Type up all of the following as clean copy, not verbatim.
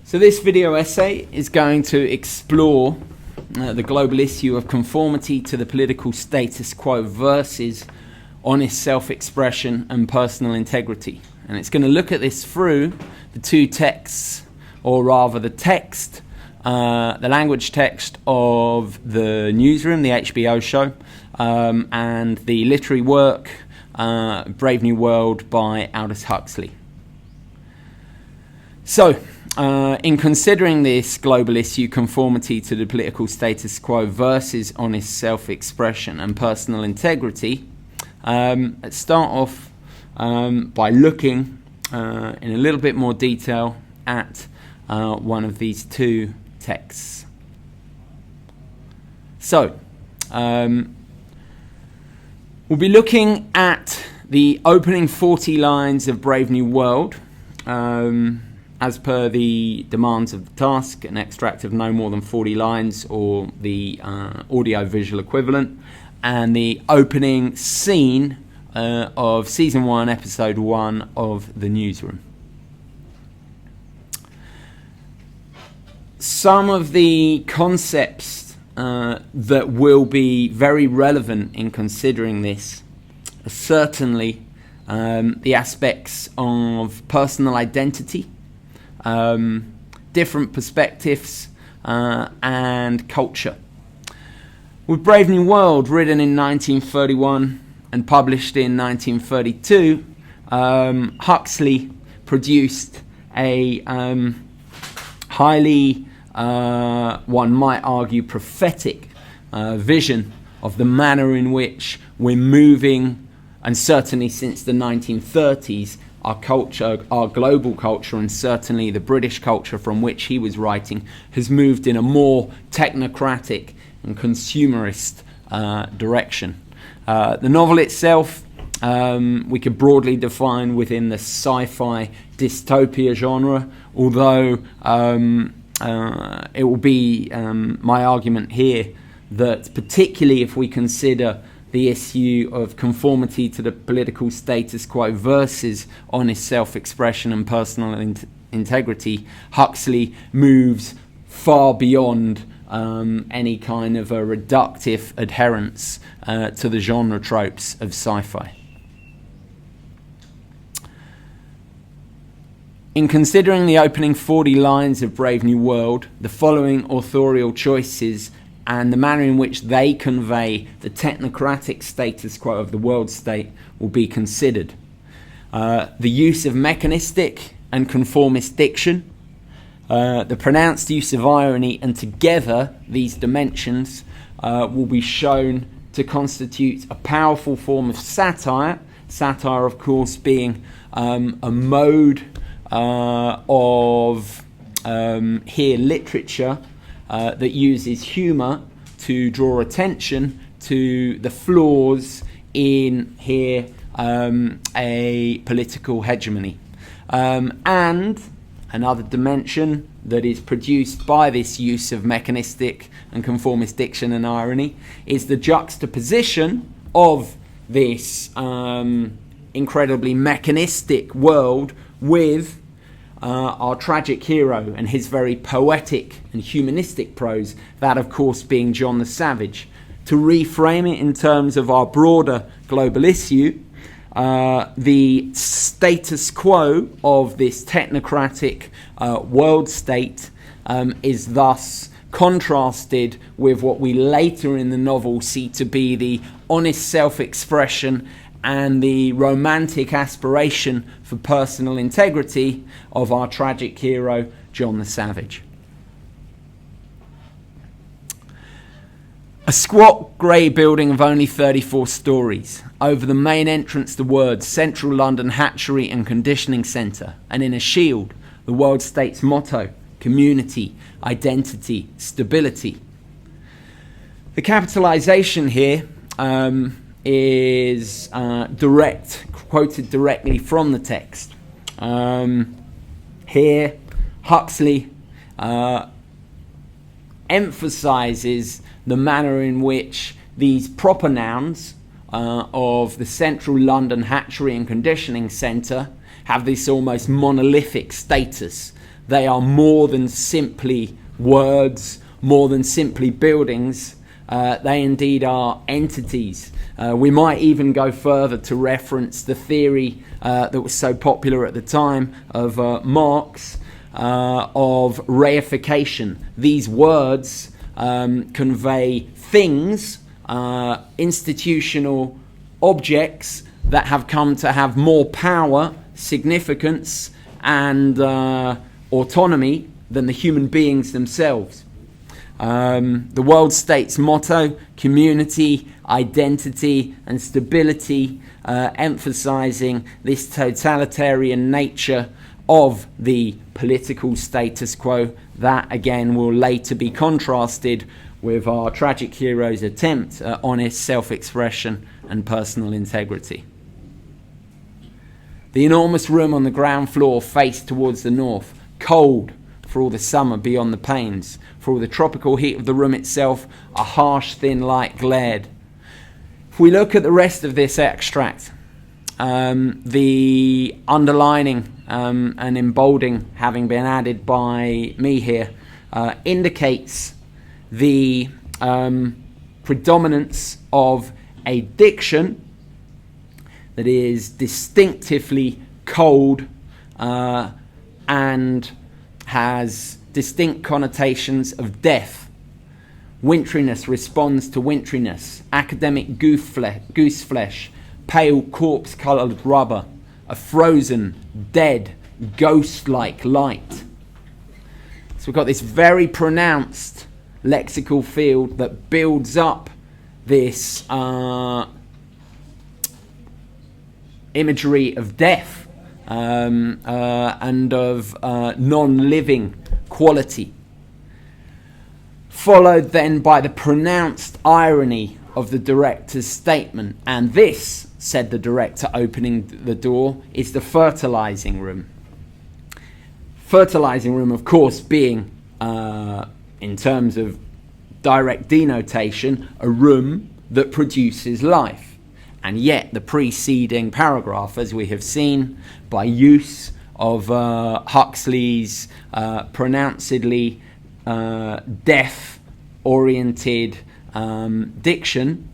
So this video essay is going to explore the global issue of conformity to the political status quo versus honest self-expression and personal integrity. And it's going to look at this through the two texts, or rather the text, the language text of the Newsroom, the HBO show, and the literary work, Brave New World by Aldous Huxley. So, in considering this global issue, conformity to the political status quo versus honest self-expression and personal integrity, let's start off by looking in a little bit more detail at one of these two texts. So, we'll be looking at the opening 40 lines of Brave New World. As per the demands of the task, an extract of no more than 40 lines or the audio-visual equivalent, and the opening scene of Season 1, Episode 1 of The Newsroom. Some of the concepts that will be very relevant in considering this are certainly the aspects of personal identity, different perspectives, and culture. With Brave New World, written in 1931 and published in 1932, Huxley produced a highly, one might argue, prophetic vision of the manner in which we're moving, and certainly since the 1930s, our culture, our global culture, and certainly the British culture from which he was writing, has moved in a more technocratic and consumerist direction. The novel itself, we could broadly define within the sci-fi dystopia genre, although it will be my argument here that particularly if we consider the issue of conformity to the political status quo versus honest self-expression and personal integrity, Huxley moves far beyond any kind of a reductive adherence to the genre tropes of sci-fi. In considering the opening 40 lines of Brave New World, the following authorial choices and the manner in which they convey the technocratic status quo of the world state will be considered. The use of mechanistic and conformist diction, the pronounced use of irony, and together these dimensions will be shown to constitute a powerful form of satire. Satire, of course, being a mode of here literature that uses humour to draw attention to the flaws in here a political hegemony. And another dimension that is produced by this use of mechanistic and conformist diction and irony is the juxtaposition of this incredibly mechanistic world with our tragic hero and his very poetic and humanistic prose, that of course being John the Savage. To reframe it in terms of our broader global issue, the status quo of this technocratic world state is thus contrasted with what we later in the novel see to be the honest self-expression and the romantic aspiration for personal integrity of our tragic hero, John the Savage. A squat grey building of only 34 stories. Over the main entrance the words Central London Hatchery and Conditioning Centre, and in a shield the world state's motto, community, identity, stability. The capitalisation here is quoted directly from the text. Here, Huxley emphasises the manner in which these proper nouns of the Central London Hatchery and Conditioning Centre have this almost monolithic status. They are more than simply words, more than simply buildings. They indeed are entities. We might even go further to reference the theory that was so popular at the time of Marx, of reification. These words convey things, institutional objects that have come to have more power, significance, and autonomy than the human beings themselves. The world state's motto: community, identity, and stability, emphasizing this totalitarian nature of the political status quo. That again will later be contrasted with our tragic hero's attempt at honest self-expression and personal integrity. The enormous room on the ground floor faced towards the north, cold for all the summer beyond the panes, for all the tropical heat of the room itself, a harsh thin light glared. If we look at the rest of this extract, the underlining and emboldening having been added by me here indicates the predominance of a diction that is distinctively cold and has distinct connotations of death. Wintriness responds to wintriness. Academic goose flesh, pale corpse-coloured rubber, a frozen, dead, ghost-like light. So we've got this very pronounced lexical field that builds up this imagery of death and of non-living quality, followed then by the pronounced irony of the director's statement. And this, said the director opening the door, is the fertilizing room. Fertilizing room, of course, being, in terms of direct denotation, a room that produces life. And yet the preceding paragraph, as we have seen, by use of Huxley's pronouncedly death-oriented diction,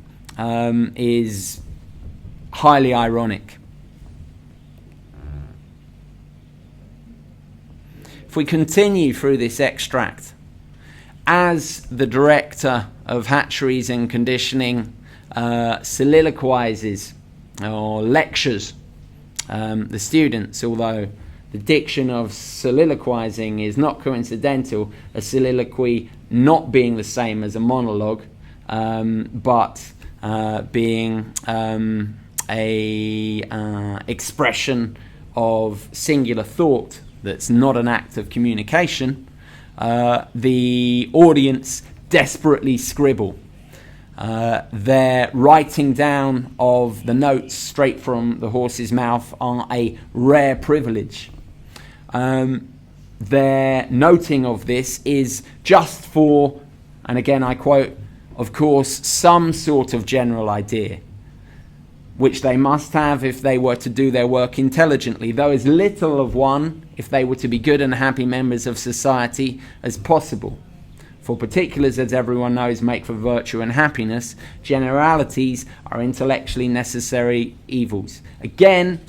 is highly ironic. If we continue through this extract, as the director of Hatcheries and Conditioning soliloquizes or lectures the students, although the diction of soliloquizing is not coincidental, a soliloquy not being the same as a monologue, but being a expression of singular thought that's not an act of communication. The audience desperately scribble. Their writing down of the notes straight from the horse's mouth are a rare privilege. Their noting of this is just for, and again I quote, of course, some sort of general idea, which they must have if they were to do their work intelligently, though as little of one, if they were to be good and happy members of society, as possible. For particulars, as everyone knows, make for virtue and happiness. Generalities are intellectually necessary evils. Again,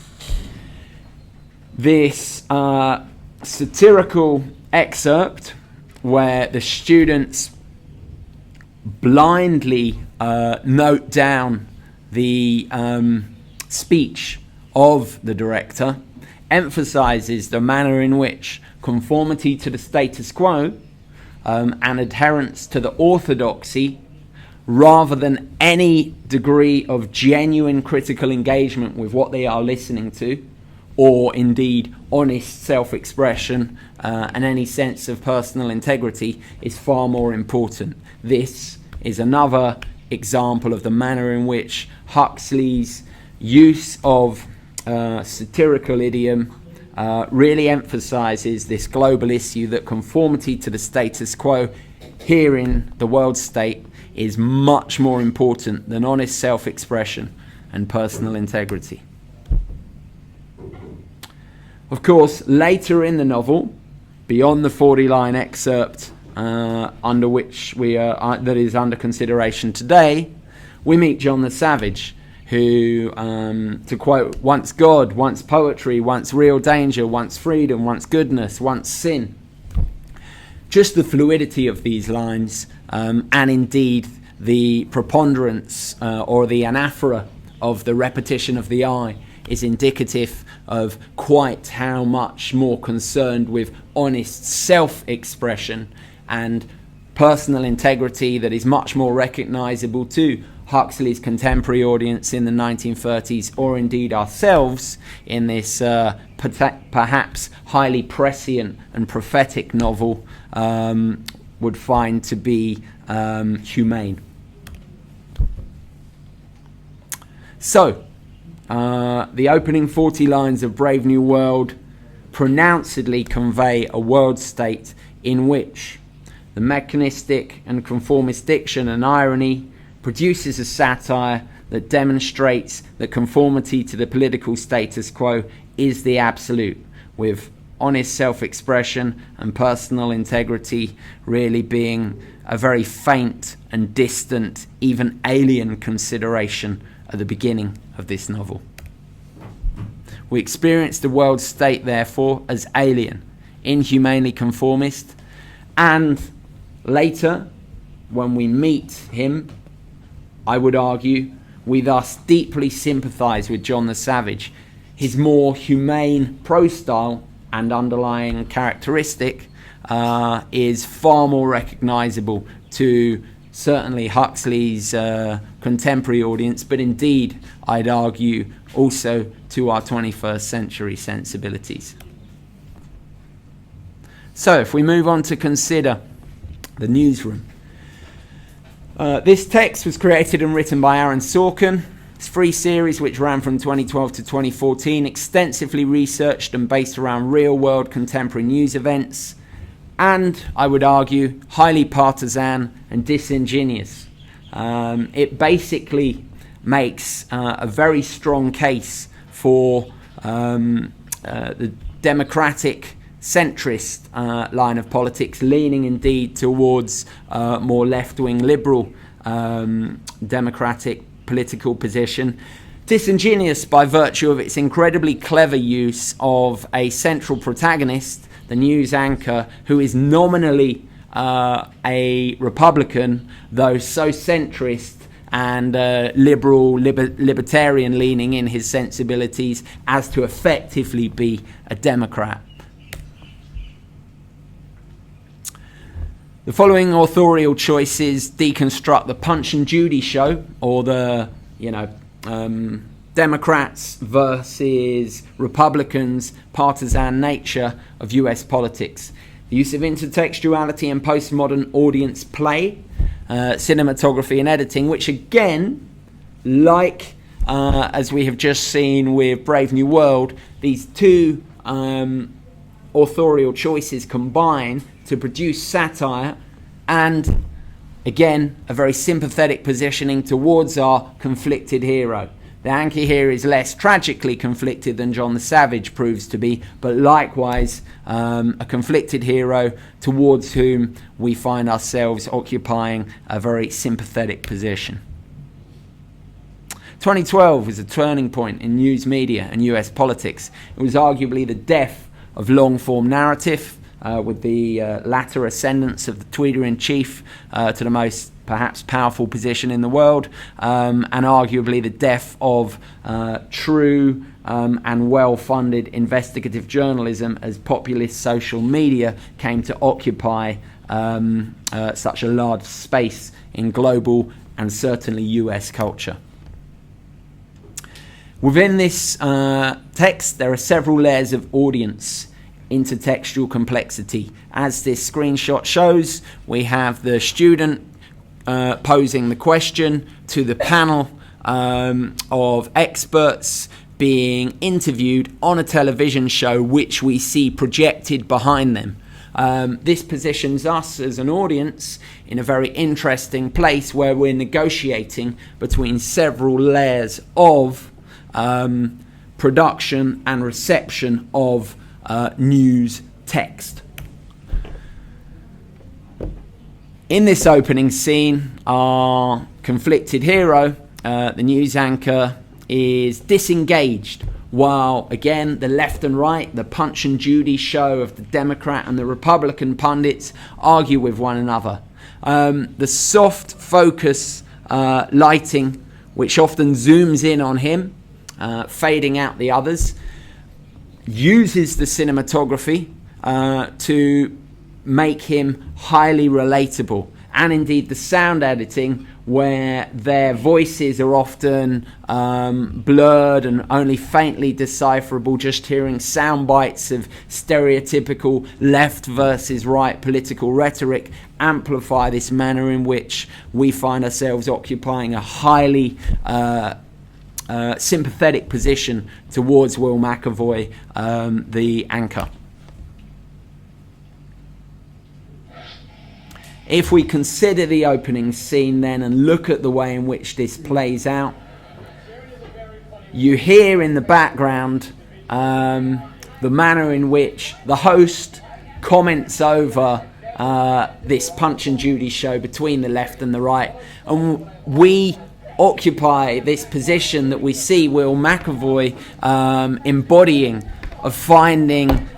this satirical excerpt where the students blindly note down the speech of the director emphasizes the manner in which conformity to the status quo and adherence to the orthodoxy, rather than any degree of genuine critical engagement with what they are listening to, or indeed honest self-expression and any sense of personal integrity, is far more important. This is another example of the manner in which Huxley's use of satirical idiom really emphasizes this global issue that conformity to the status quo here in the world state is much more important than honest self-expression and personal integrity. Of course, later in the novel, beyond the 40-line excerpt under which that is under consideration today, we meet John the Savage, who, to quote, "Once God, once poetry, once real danger, once freedom, once goodness, once sin." Just the fluidity of these lines, and indeed the preponderance or the anaphora of the repetition of the I, is indicative of quite how much more concerned with honest self-expression and personal integrity that is much more recognisable to Huxley's contemporary audience in the 1930s, or indeed ourselves in this perhaps highly prescient and prophetic novel, would find to be humane. So, the opening 40 lines of Brave New World pronouncedly convey a world state in which the mechanistic and conformist diction and irony produces a satire that demonstrates that conformity to the political status quo is the absolute, with honest self-expression and personal integrity really being a very faint and distant, even alien consideration at the beginning of this novel. We experience the world state, therefore, as alien, inhumanely conformist, and later, when we meet him, I would argue, we thus deeply sympathise with John the Savage. His more humane prose style and underlying characteristic is far more recognisable to certainly Huxley's contemporary audience, but indeed, I'd argue, also to our 21st century sensibilities. So, if we move on to consider the newsroom. This text was created and written by Aaron Sorkin. It's a free series which ran from 2012 to 2014, extensively researched and based around real-world contemporary news events, and, I would argue, highly partisan and disingenuous. It basically makes a very strong case for the democratic centrist line of politics, leaning indeed towards more left-wing liberal democratic political position. Disingenuous by virtue of its incredibly clever use of a central protagonist, the news anchor, who is nominally a Republican, though so centrist and libertarian leaning in his sensibilities as to effectively be a Democrat. The following authorial choices deconstruct the Punch and Judy show, or the, Democrats versus Republicans partisan nature of US politics. The use of intertextuality and postmodern audience play, cinematography and editing, which again, like as we have just seen with Brave New World, these two authorial choices combine to produce satire and, again, a very sympathetic positioning towards our conflicted hero. The anchor here is less tragically conflicted than John the Savage proves to be, but likewise a conflicted hero towards whom we find ourselves occupying a very sympathetic position. 2012 was a turning point in news media and US politics. It was arguably the death of long-form narrative, with the latter ascendance of the tweeter-in-chief to the most perhaps powerful position in the world, and arguably the death of true and well-funded investigative journalism as populist social media came to occupy such a large space in global and certainly US culture. Within this text, there are several layers of audience intertextual complexity. As this screenshot shows, we have the student posing the question to the panel of experts being interviewed on a television show which we see projected behind them. This positions us as an audience in a very interesting place where we're negotiating between several layers of production and reception of news text. In this opening scene, our conflicted hero, the news anchor, is disengaged, while again the left and right, the Punch and Judy show of the Democrat and the Republican pundits, argue with one another. The soft focus lighting, which often zooms in on him, fading out the others, uses the cinematography to make him highly relatable, and indeed the sound editing, where their voices are often blurred and only faintly decipherable, just hearing sound bites of stereotypical left versus right political rhetoric, amplify this manner in which we find ourselves occupying a highly sympathetic position towards Will McAvoy, the anchor. If we consider the opening scene then and look at the way in which this plays out, you hear in the background the manner in which the host comments over this Punch and Judy show between the left and the right, and we occupy this position that we see Will McAvoy embodying, of finding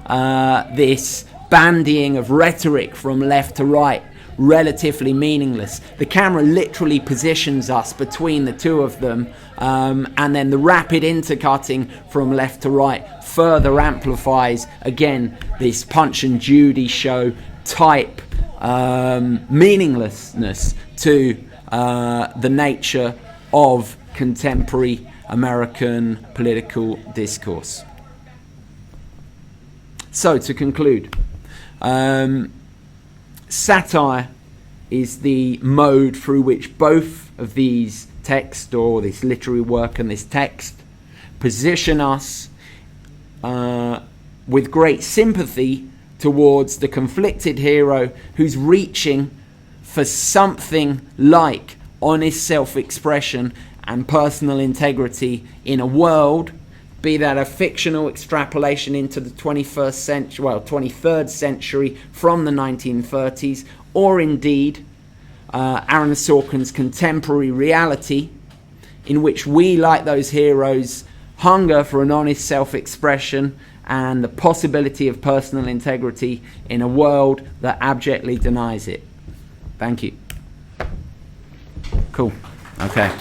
this bandying of rhetoric from left to right relatively meaningless. The camera literally positions us between the two of them, and then the rapid intercutting from left to right further amplifies, again, this Punch and Judy show type meaninglessness to the nature of contemporary American political discourse. So, to conclude, satire is the mode through which both of these texts, or this literary work and this text, position us with great sympathy towards the conflicted hero who's reaching for something like honest self-expression and personal integrity in a world, be that a fictional extrapolation into the 21st century, well, 23rd century from the 1930s, or indeed Aaron Sorkin's contemporary reality, in which we, like those heroes, hunger for an honest self-expression and the possibility of personal integrity in a world that abjectly denies it. Thank you. Cool. Okay.